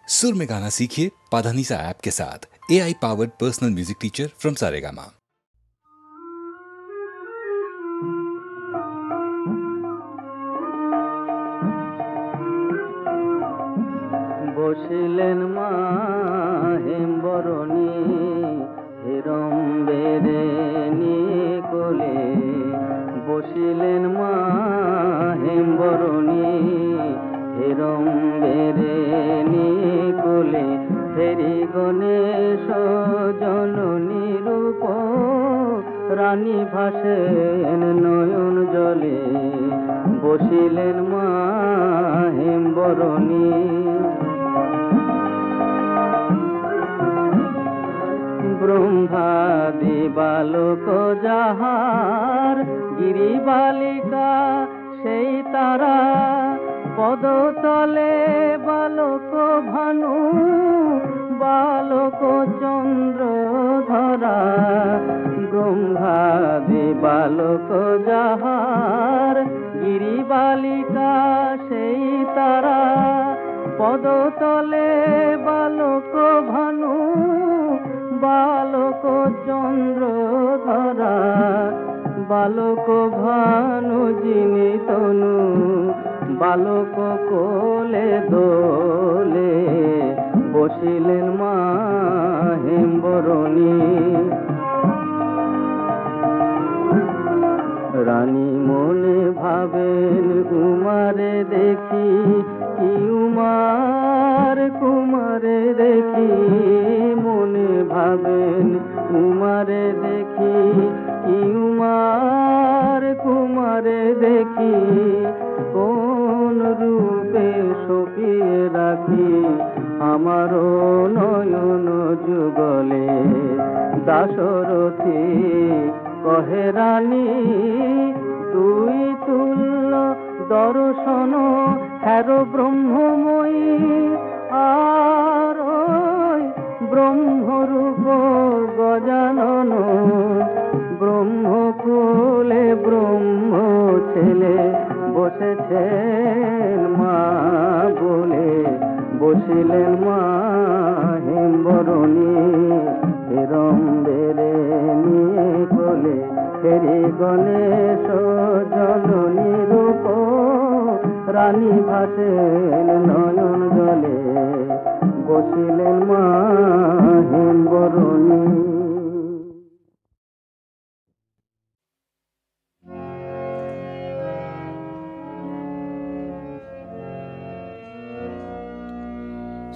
सुर में गाना सीखिए पाधानीसा ऐप के साथ। AI powered personal music teacher from Saregama. বসিলেন মা হেমবরণী হিরম্বেরে নিকোলে, বসিলেন মা হেমবরণী হিরম্বেরে নিকোলে, হেরি গণেশ জননী রূপ রানী ভাসেন নয়ন জলে, বসিলেন মা হেমবরণী। ব্রহ্মাদি বালক যাহার গিরিবালিকা সেই তারা, পদতলে বালক ভানু বালক চন্দ্র ধরা, ব্রহ্মাদি বালক যাহার গিরিবালিকা সেই তারা, পদতলে বালক ভানু বালক চন্দ্র ধরা, বালক ভানু যিনি তনু বালক কোলে দোলে, বসিলেন মা হেমবরণী। রানী মনে ভাবেন কুমারে দেখি, কি উমার কুমারে দেখি, মনে ভাবেন কুমারে দেখি, কি উমার কুমারে দেখি, কোন রূপে সপিয়ে রাখি আমারও নয়ন যুগলে। দাশরথী কহে রানী তুই তুল্য দর্শন হের ব্রহ্মময়ী, আর ব্রহ্মরূপ গজানন, ব্রহ্মকুলে ব্রহ্ম ছেলে বসেছেন মা বলে, বসিলেন মা হেমবরণী হিরম্বেরে নিকোলে, হেরি গণেশ জননী রূপ রানী ভাসেন নয়ন জলে, বসিলেন মা হেমবরণী।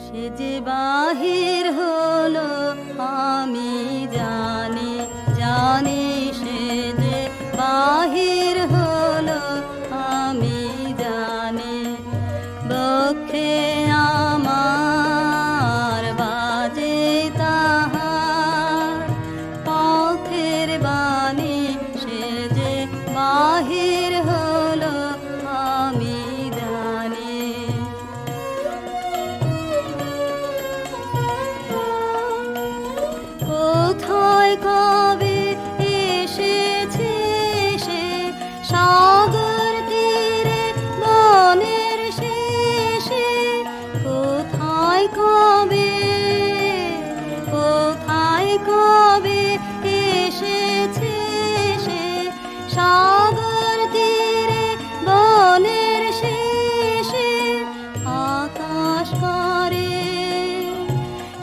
সে যে বাহির হলো আমি জানি জানি, সে যে বাহির হলো আমি জানি, বক্ষে আমার বাজে তাহার পথের বাণী, সে যে বাহির হলো আমি জানি। কোথায় কবে এসেছে সে সাগর তীরে বনের শেষে, কোথায় কবে এসেছে সে সাগর তীরে বনের শেষে, আকাশ করে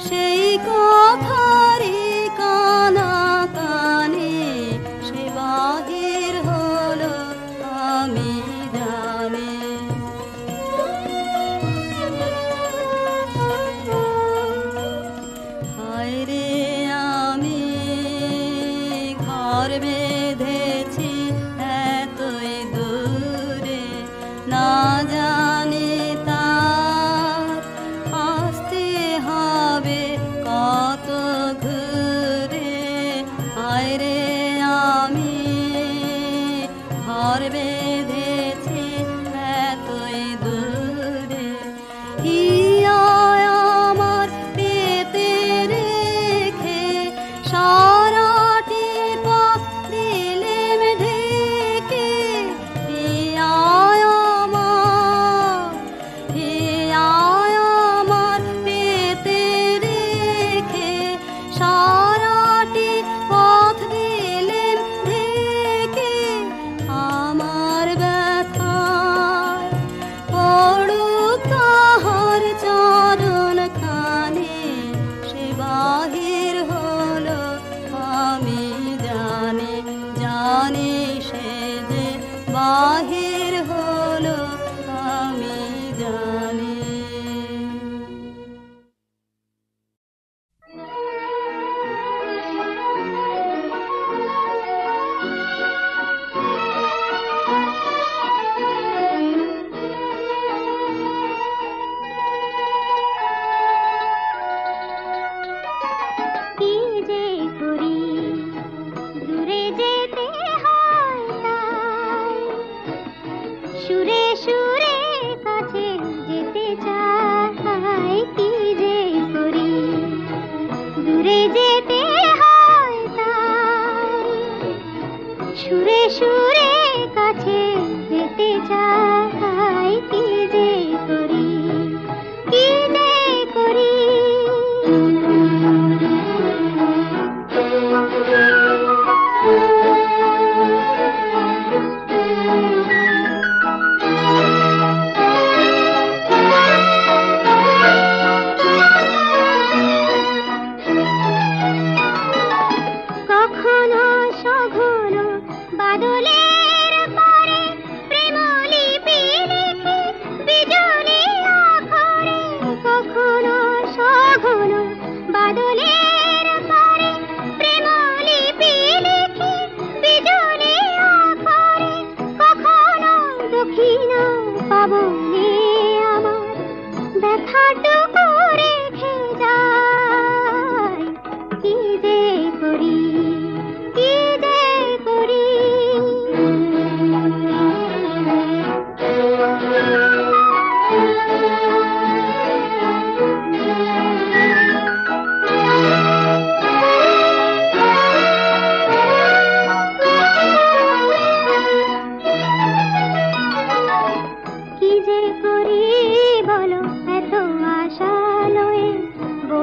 সেই কথারি কানা কানে, সে বাহির হলো আমি জানি। হায় রে আমি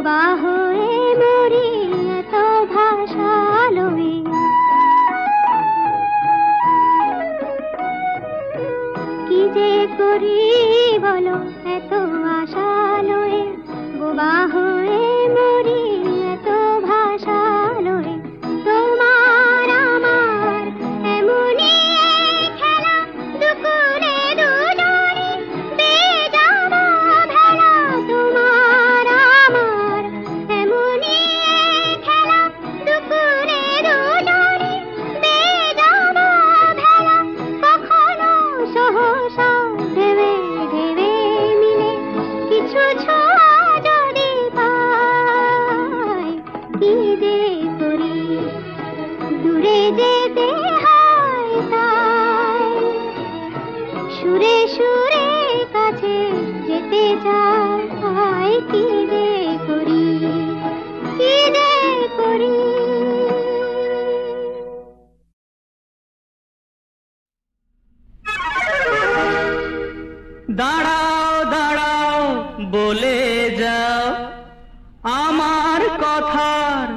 বোবা হয়ে মরি এত ভাষা লয়ে। কি যে করি বলো এত আশা লয়ে, বোবা হয়ে মরি এত ভাষা লয়ে। তোমার আমার এমনি খেলা, দুপুরে দুজনে বেজানা ভেলা। তোমার আমার এমনি খেলা, দুপুরে দুজনে বেজানা ভেলা। কখনো সহসা ঢেবে ঢেবে মিলে কিছু ছোঁয়া যদি পাই, কি যে করি দূরে যেতে হয় তাই। সুরে সুরে কাছে যেতে চাই, কি যে করি, কি যে করি। দাঁড়াও দাঁড়াও বলে যাও, আমার কথার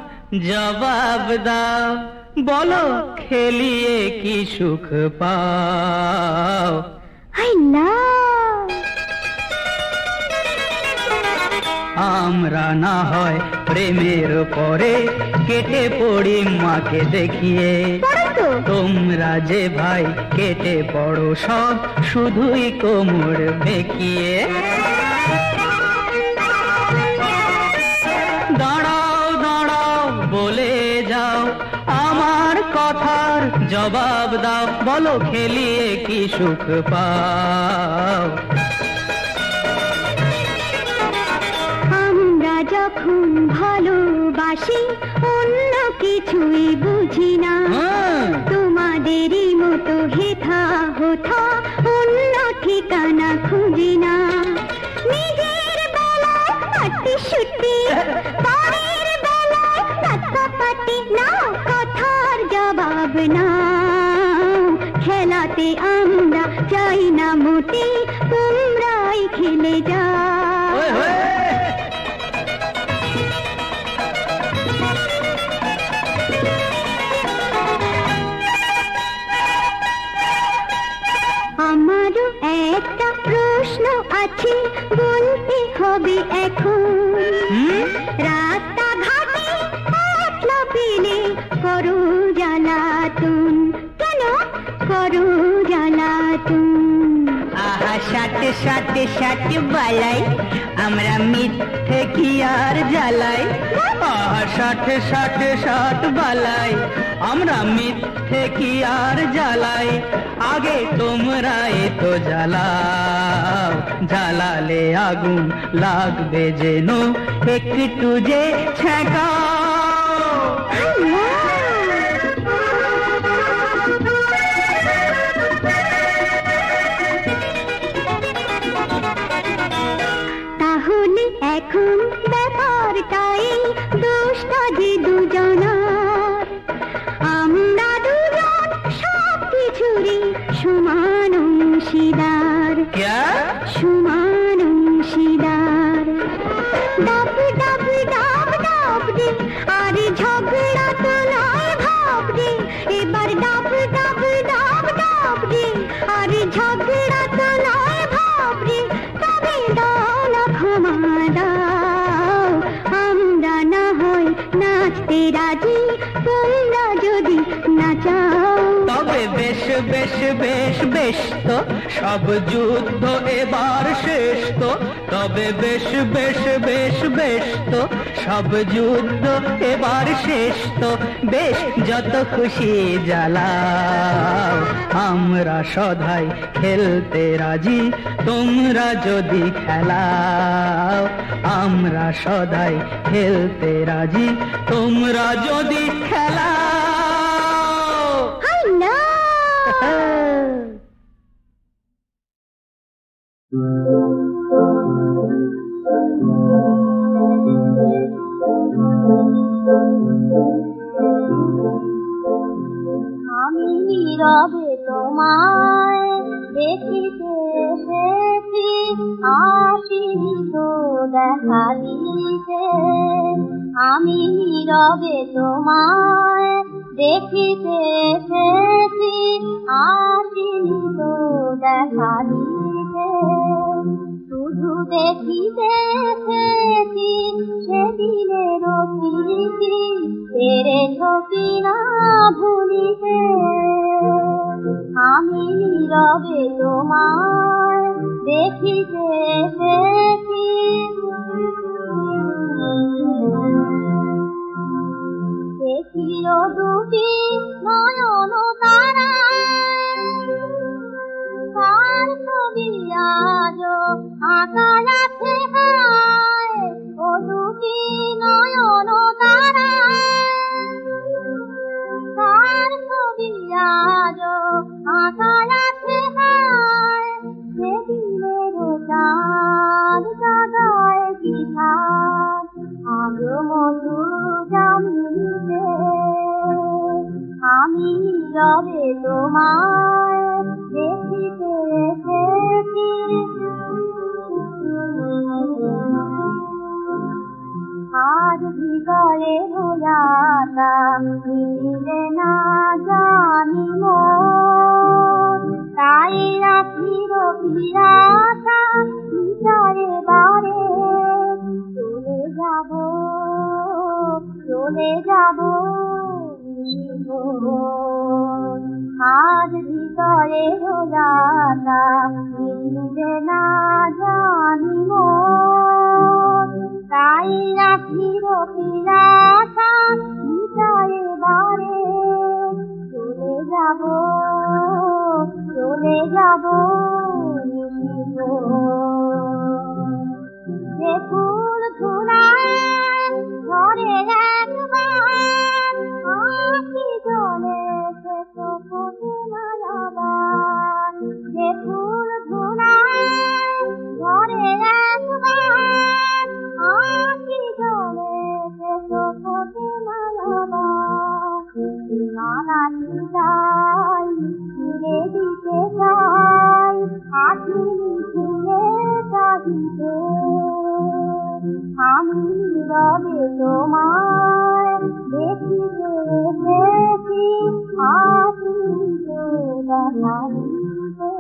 জবাব দাও। বলো খেলিয়ে কি সুখ পাও। I love আমরা না হয় প্রেমের পরে কেটে পড়ি মাকে দেখিয়ে। তোমরা যে ভাই কেটে পড়ো সব শুধুই কোমর বেঁকিয়ে। দাঁড়াও দাঁড়াও বলে যাও, আমার কথার জবাব দাও। বলো খেলিয়ে কি সুখ পাও। আমরা যখন ভালোবাসি অন্য কিছুই বুঝি না, তোমাদেরই মতো হেথা হোথা অন্য ঠিকানা খুঁজি না। নিজের বেলায় পাটি সুটি, পরের বেলায় পাটি না, কথার জবাব না। খেলাতে আমরা চাই না মোটে, তোমরাই খেলে যাও। আমারও একটা প্রশ্ন আছে, বলতে হবে এখন। রাস্তাঘাটে একলা পেলে করো জ্বালাতন, কেন করো জ্বালাতন? আহা সাথে সাথে সাথে বালাই, আমরা মিথ্যে কি আর জ্বালাই। আহা সাথে সাথে সাথ বালাই, আমরা মিথ্যে কি আর জ্বালাই। আগে তোমরা তো জ্বালাও, জ্বালালে আগুন লাগবে যেন একটু যে ছেঁকাও। তাহলে এখন ব্যাপারটাই দোষটা যে দুজনার। আমরা দুজন সব কিছুরই সমান অংশীদার, সমান অংশীদার। ডাব ডাব ডাব ডাব রে, আরে ঝগড়া তো নয় ভাব রে। এবার ডাব ডাব ডাব ডাব রে, আরে ঝগড়া তো নয় ভাব রে। তবে দাও না ক্ষমা দাও, আমরা না হয় নাচতে রাজি, তোমরা যদি নাচাও। তবে বেশ বেশ বেশ বেশ তো সব যুদ্ধ এবার শেষ তো। তবে বেশ বেশ বেশ বেশ তো সব যুদ্ধ এবার শেষ তো। বেশ যত খুশি জ্বালাও, আমরা সদাই খেলতে রাজি, তোমরা যদি খেলাও। আমরা সদাই খেলতে রাজি, তোমরা যদি খেলাও। আমি নীরবে তোমায় দেখিতে এসেছি, আসিনি তো দেখা দিতে আমি নীরবে তোমায় দেখিতে এসেছি, আসিনি তো দেখা দিতে, শুধু দেখিতে এসেছি সেদিনের স্মৃতি, পেরেছ কিনা ভুলিতে আমি নীরবে তোমায় দেখিতে এসেছি। দেখিল দুটি নয়ন তারা, তার ছবি আজ আঁকা আছে হায়, ও দুটি নয়ন তারা, তার ছবি আজ আঁকা আছে হায়, সেদিনের চাঁদ জাগায় কি সাথ আজ মধু জানিতে আমি নীরবে তোমায় দেখিতে এসেছি। আজ ভিতরে ভোলাতা মিলিলে না জানি মোর, তাই রাখির পিরাতা বিচারে বারে চলে যাব, চলে যাব। আজ ভিতরে ভোলাতা মিলিলে না জানি মোর, তাই রাখির পিরাতা বিচারে বারে চলে যাব, চলে যাব। যে ফুল ধুলায় ঘরে একবার আঁখি জলে সে তো ফোটে না আবার, যে ফুল ধুলায় ঘরে একবার আঁখি জলে সে তো ফোটে না আবার, মালাটি যাই ফিরে দিতে চাই আখি ফিরে চাহিতে আমি নীরবে তোমায় দেখিতে এসেছি, আসিতে দেখা দিতে।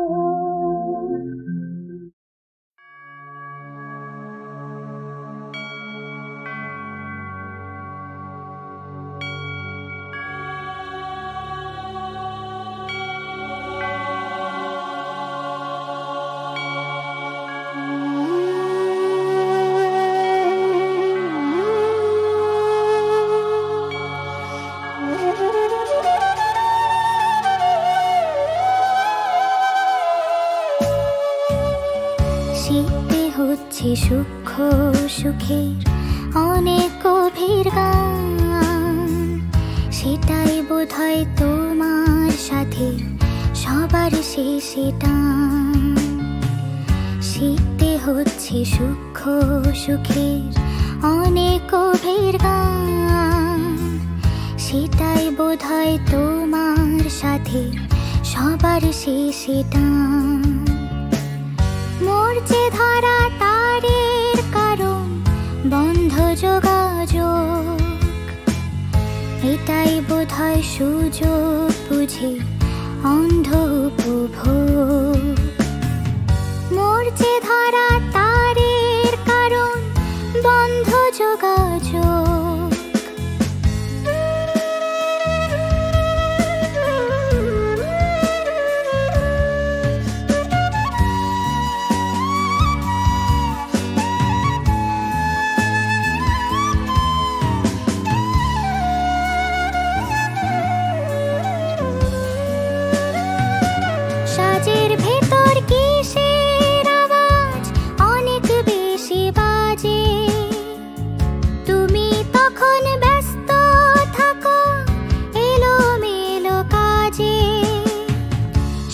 সূক্ষ্ম সুখের অনেক গভীর গান, সেটাই বোধহয় তোমার সাথে সবার শেষে টান। শিখতে হচ্ছে সূক্ষ্ম সুখের অনেক গভীর গান, সেটাই বোধহয় তোমার সাথে সবার শেষে টান। মরছে ধরা তারের কারণ বন্ধ যোগাযোগ, এটাই বোধহয় সুযোগ বুঝে অন্ধ উপভোগ। মরছে ধরা তারের কারণ বন্ধ যোগাযোগ, সাজের ভেতর কিসের আওয়াজ অনেক বেশি বাজে, তুমি তখন ব্যস্ত থাকো এলোমেলো কাজে।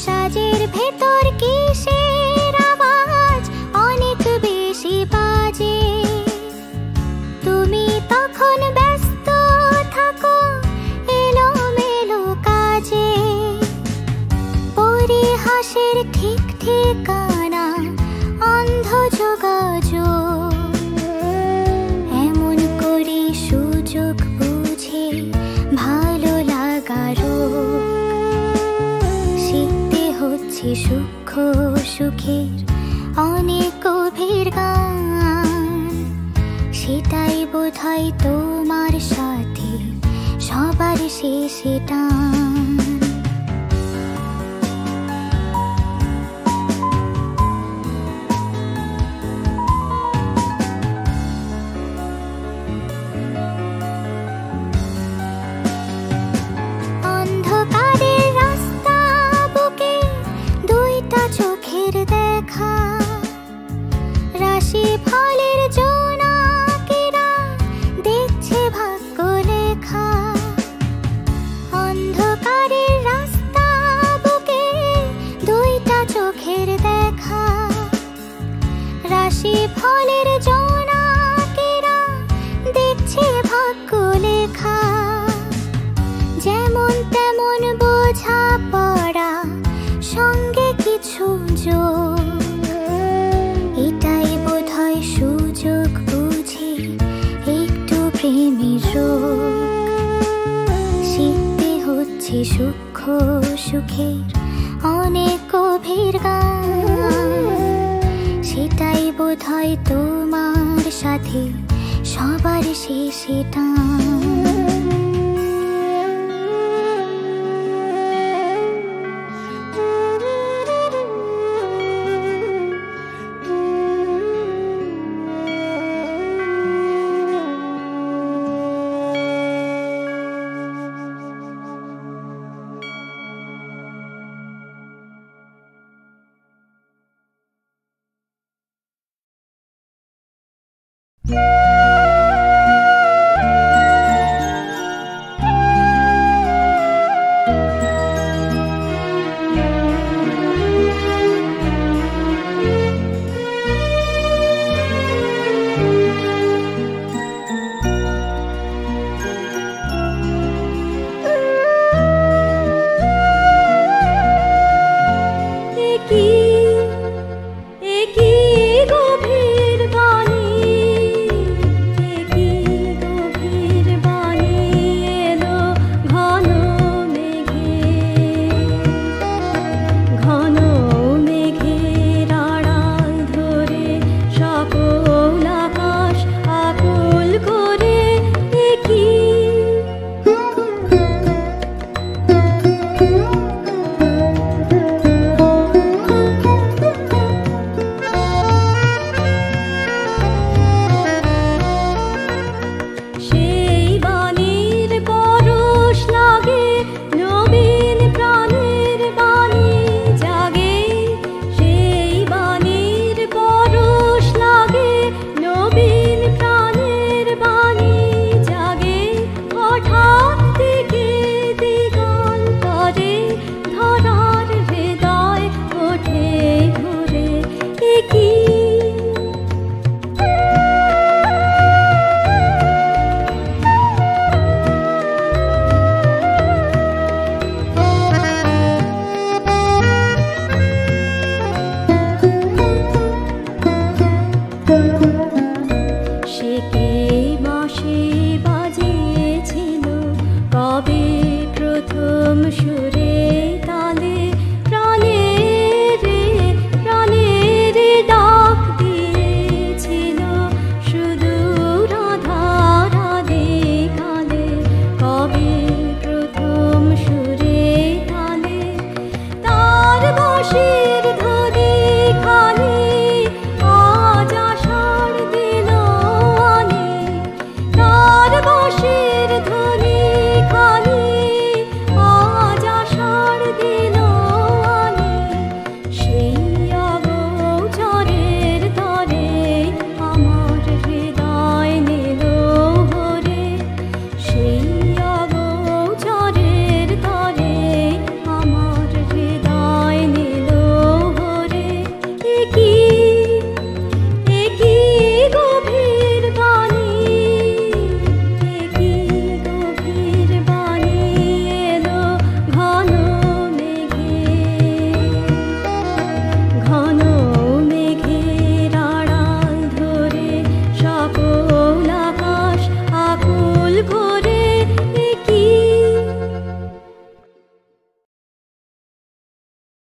সাজের ভেতর কিসের আওয়াজ অনেক বেশি বাজে, তুমি তখন ব্যস্ত থাকো এলোমেলো কাজে। পরিহাসের ঠিক ঠিকানা অন্ধ যোগাযোগ, সেটাই বোধহয় তোমার সাথে সবার শেষে টান। অন্ধকারের রাস্তা বুকে দুইটা চোখের দেখা, রাশি ফলের জোনাকিরা দেখছে ভাগ্য লেখা। অন্ধকারের রাস্তা বুকে দুইটা চোখের দেখা, রাশি ফলের জোনাকিরা দেখছে ভাগ্য লেখা। যেমন তেমন বোঝা পড়া, সঙ্গে কিছু যোগ, এটাই বোধহয় সুযোগ বুঝে একটু প্রেমের রোগ। শিখতে হচ্ছে সূক্ষ্ম সুখের অনেক গভীর গান, সেটাই বোধহয় তোমার সাথে সবার শেষে টান। সে কে